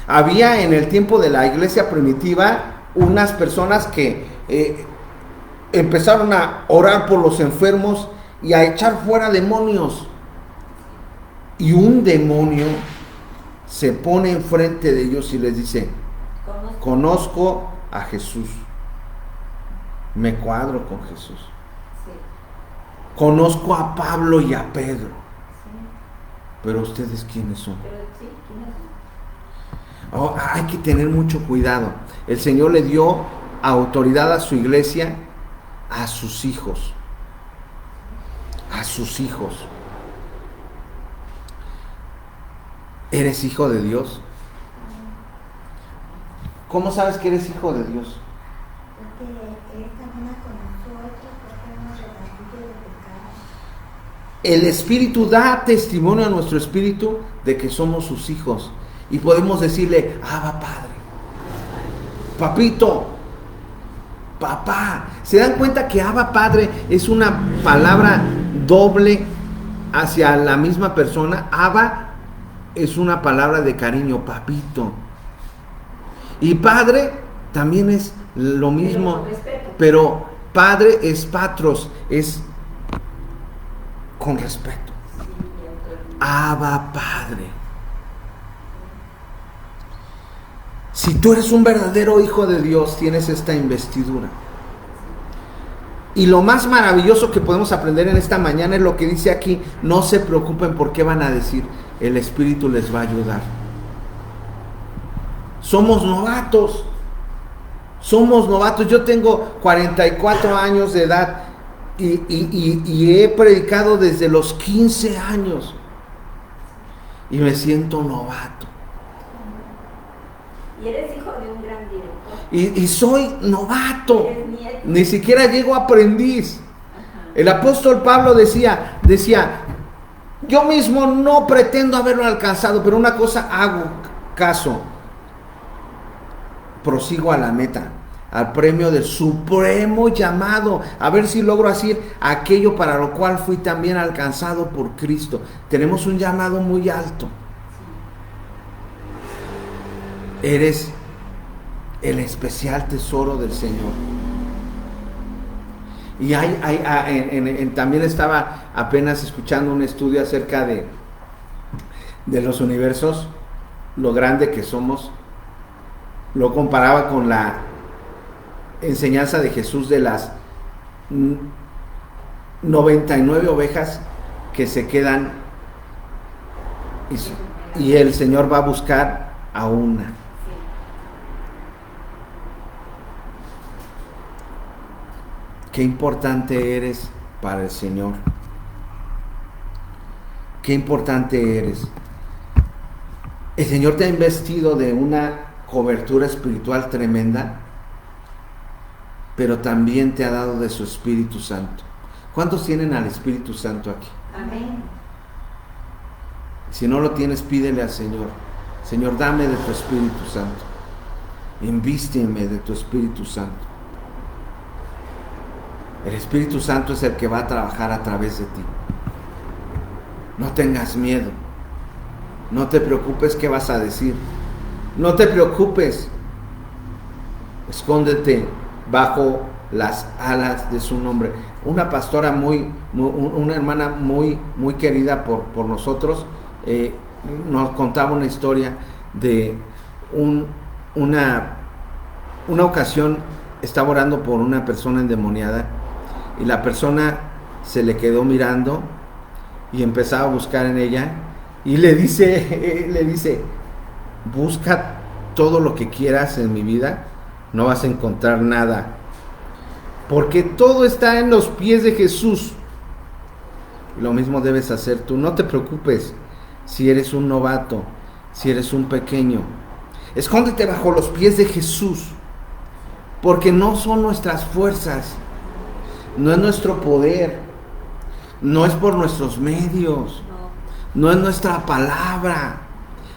Había en el tiempo de la iglesia primitiva unas personas que empezaron a orar por los enfermos y a echar fuera demonios. Y un demonio se pone enfrente de ellos y les dice: conozco a Jesús, me cuadro con Jesús. Sí. Conozco a Pablo y a Pedro. Sí. Pero ustedes, ¿quiénes son? Oh, hay que tener mucho cuidado. El Señor le dio autoridad a su iglesia, a sus hijos. A sus hijos. ¿Eres hijo de Dios? ¿Cómo sabes que eres hijo de Dios? Porque Él también con nosotros, porque nos redarguye de pecado. El Espíritu da testimonio a nuestro espíritu de que somos sus hijos. Y podemos decirle: Abba, Padre, papito, papá. ¿Se dan cuenta que Abba, Padre es una palabra doble hacia la misma persona? Abba es una palabra de cariño, papito. Y Padre también es lo mismo, pero Padre es patros, es con respeto. Abba, Padre. Si tú eres un verdadero hijo de Dios, tienes esta investidura. Y lo más maravilloso que podemos aprender en esta mañana es lo que dice aquí: no se preocupen por qué van a decir, el Espíritu les va a ayudar. Somos novatos, Somos novatos. Yo tengo 44 años de edad y he predicado desde los 15 años. Y me siento novato. Y eres hijo de un gran director. Y soy novato. Eres nieto. Ni siquiera llego aprendiz. Ajá. El apóstol Pablo decía, yo mismo no pretendo haberlo alcanzado, pero una cosa hago caso. Prosigo a la meta, al premio del supremo llamado, a ver si logro hacer aquello para lo cual fui también alcanzado por Cristo. Tenemos un llamado muy alto. Eres el especial tesoro del Señor. Y también estaba apenas escuchando un estudio acerca de los universos, lo grande que somos. Lo comparaba con la enseñanza de Jesús de las 99 ovejas que se quedan y el Señor va a buscar a una. Qué importante eres para el Señor. Qué importante eres. El Señor te ha investido de una cobertura espiritual tremenda, pero también te ha dado de su Espíritu Santo. ¿Cuántos tienen al Espíritu Santo aquí? Amén. Si no lo tienes, pídele al Señor. Señor, dame de tu Espíritu Santo. Invísteme de tu Espíritu Santo. El Espíritu Santo es el que va a trabajar a través de ti. No tengas miedo. No te preocupes qué vas a decir. No te preocupes. Escóndete bajo las alas de su nombre. Una pastora una hermana muy querida por nosotros, nos contaba una historia de una ocasión. Estaba orando por una persona endemoniada y la persona se le quedó mirando y empezaba a buscar en ella y le dice, busca todo lo que quieras en mi vida, no vas a encontrar nada, porque todo está en los pies de Jesús. Lo mismo debes hacer tú. No te preocupes si eres un novato, si eres un pequeño. Escóndete bajo los pies de Jesús, porque no son nuestras fuerzas, no es nuestro poder, no es por nuestros medios, no es nuestra palabra,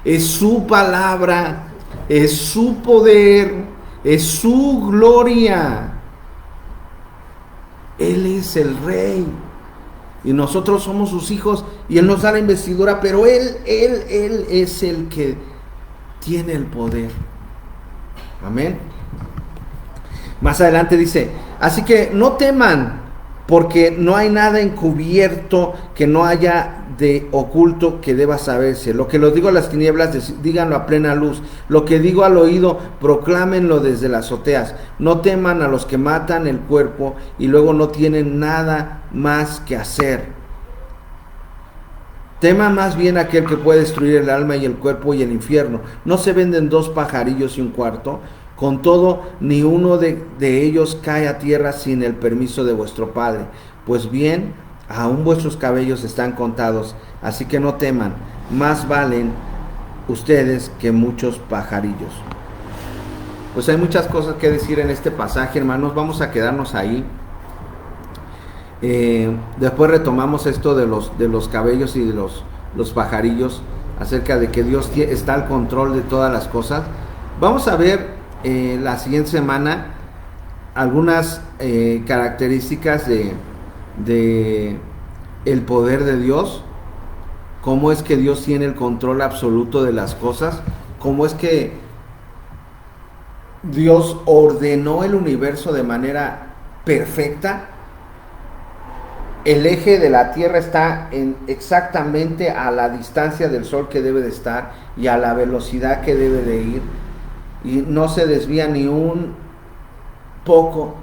es su palabra, es su poder, es su gloria. Él es el Rey y nosotros somos sus hijos y Él nos da la investidura, pero Él es el que tiene el poder. Amén. Más adelante dice, así que no teman, porque no hay nada encubierto que no haya de oculto que deba saberse. Lo que lo digo a las tinieblas, díganlo a plena luz. Lo que digo al oído, proclámenlo desde las azoteas. No teman a los que matan el cuerpo y luego no tienen nada más que hacer. Teman más bien aquel que puede destruir el alma y el cuerpo y el infierno. ¿No se venden 2 pajarillos y un cuarto? Con todo, ni uno de ellos cae a tierra sin el permiso de vuestro Padre. Pues bien, aún vuestros cabellos están contados, así que no teman, más valen ustedes que muchos pajarillos. Pues hay muchas cosas que decir en este pasaje, hermanos. Vamos a quedarnos ahí. Después retomamos esto de los cabellos y de los pajarillos, acerca de que Dios está al control de todas las cosas. Vamos a ver la siguiente semana algunas características de el poder de Dios, cómo es que Dios tiene el control absoluto de las cosas, cómo es que Dios ordenó el universo de manera perfecta. El eje de la Tierra está exactamente a la distancia del Sol que debe de estar y a la velocidad que debe de ir, y no se desvía ni un poco,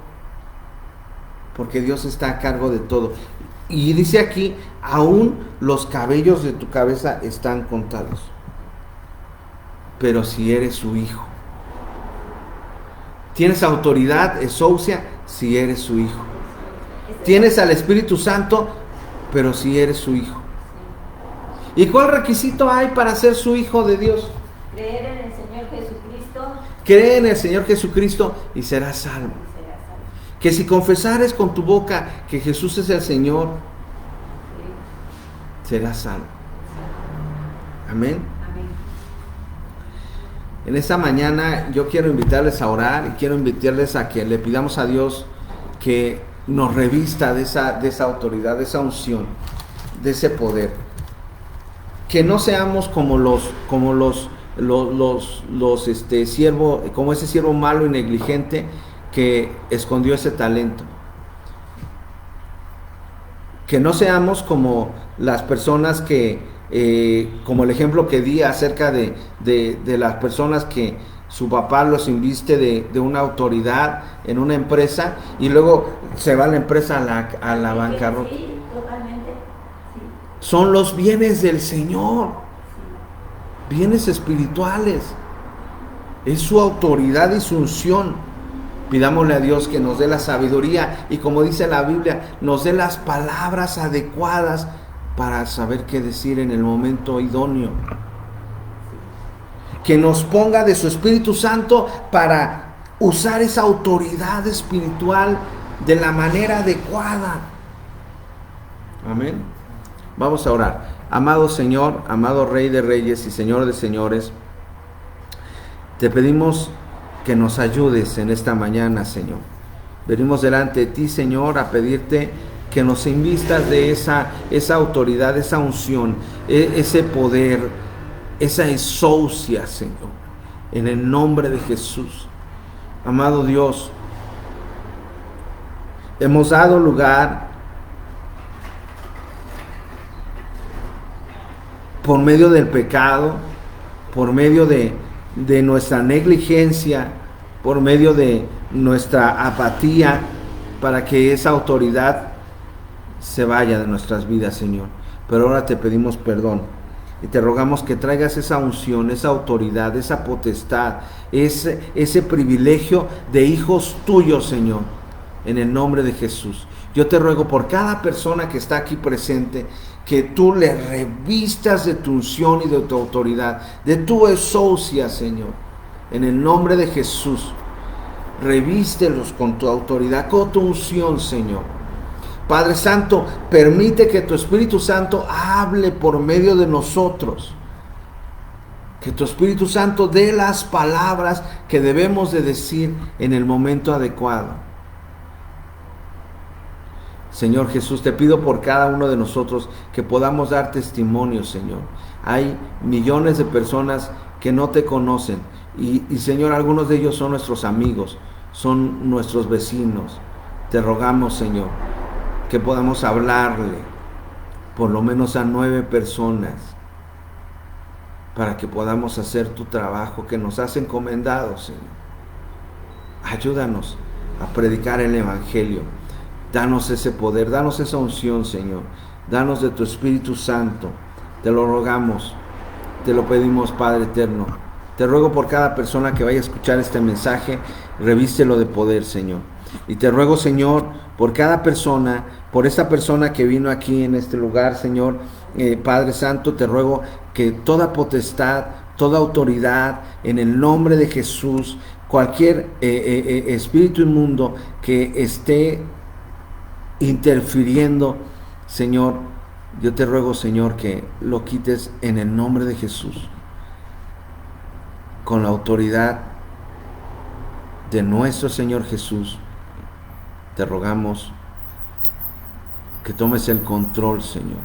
porque Dios está a cargo de todo. Y dice aquí, aún los cabellos de tu cabeza están contados. Pero si eres su hijo, Tienes autoridad, exousia, si eres su hijo. Tienes al Espíritu Santo, pero si eres su hijo. ¿Y cuál requisito hay para ser su hijo de Dios? Creer en el Señor Jesucristo. Cree en el Señor Jesucristo y serás salvo. Que si confesares con tu boca que Jesús es el Señor, serás salvo. Amén. Amén. En esta mañana yo quiero invitarles a orar y quiero invitarles a que le pidamos a Dios que nos revista de esa autoridad, de esa unción, de ese poder. Que no seamos como como ese siervo malo y negligente que escondió ese talento. Que no seamos como las personas que como el ejemplo que di acerca de las personas que su papá los inviste de una autoridad en una empresa y luego se va la empresa a la bancarrota. Sí, totalmente. Sí. Son los bienes del Señor, bienes espirituales. Es su autoridad y su unción. Pidámosle a Dios que nos dé la sabiduría y, como dice la Biblia, nos dé las palabras adecuadas para saber qué decir en el momento idóneo. Que nos ponga de su Espíritu Santo para usar esa autoridad espiritual de la manera adecuada. Amén. Vamos a orar. Amado Señor, amado Rey de Reyes y Señor de Señores, te pedimos que nos ayudes en esta mañana, Señor. Venimos delante de ti, Señor, a pedirte que nos invistas de esa autoridad, esa unción, ese poder, esa exousia, Señor, en el nombre de Jesús. Amado Dios, hemos dado lugar por medio del pecado, por medio de nuestra negligencia, por medio de nuestra apatía, para que esa autoridad se vaya de nuestras vidas, Señor. Pero ahora te pedimos perdón y te rogamos que traigas esa unción, esa autoridad, esa potestad, ese privilegio de hijos tuyos, Señor, en el nombre de Jesús. Yo te ruego por cada persona que está aquí presente, que tú le revistas de tu unción y de tu autoridad, de tu exousia, Señor, en el nombre de Jesús. Revístelos con tu autoridad, con tu unción, Señor. Padre Santo, permite que tu Espíritu Santo hable por medio de nosotros. Que tu Espíritu Santo dé las palabras que debemos de decir en el momento adecuado. Señor Jesús, te pido por cada uno de nosotros que podamos dar testimonio, Señor. Hay millones de personas que no te conocen y Señor, algunos de ellos son nuestros amigos, son nuestros vecinos. Te rogamos, Señor, que podamos hablarle por lo menos a 9 personas para que podamos hacer tu trabajo que nos has encomendado, Señor. Ayúdanos a predicar el Evangelio. Danos ese poder, danos esa unción, Señor. Danos de tu Espíritu Santo. Te lo rogamos, te lo pedimos, Padre eterno. Te ruego por cada persona que vaya a escuchar este mensaje, revístelo de poder, Señor. Y te ruego, Señor, por cada persona, por esta persona que vino aquí en este lugar, Señor, Padre Santo, te ruego que toda potestad, toda autoridad, en el nombre de Jesús, cualquier espíritu inmundo que esté interfiriendo, Señor, yo te ruego, Señor, que lo quites en el nombre de Jesús, con la autoridad de nuestro Señor Jesús. Te rogamos que tomes el control, Señor,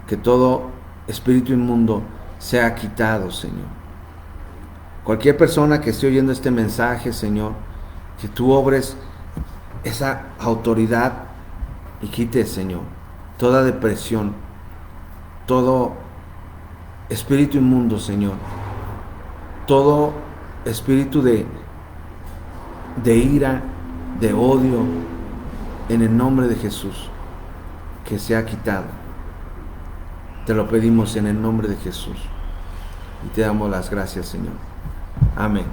que todo espíritu inmundo sea quitado, Señor. Cualquier persona que esté oyendo este mensaje, Señor, que tú obres esa autoridad y quites, Señor, toda depresión, todo espíritu inmundo, Señor, todo espíritu de ira, de odio, en el nombre de Jesús, que sea quitado. Te lo pedimos en el nombre de Jesús y te damos las gracias, Señor. Amén.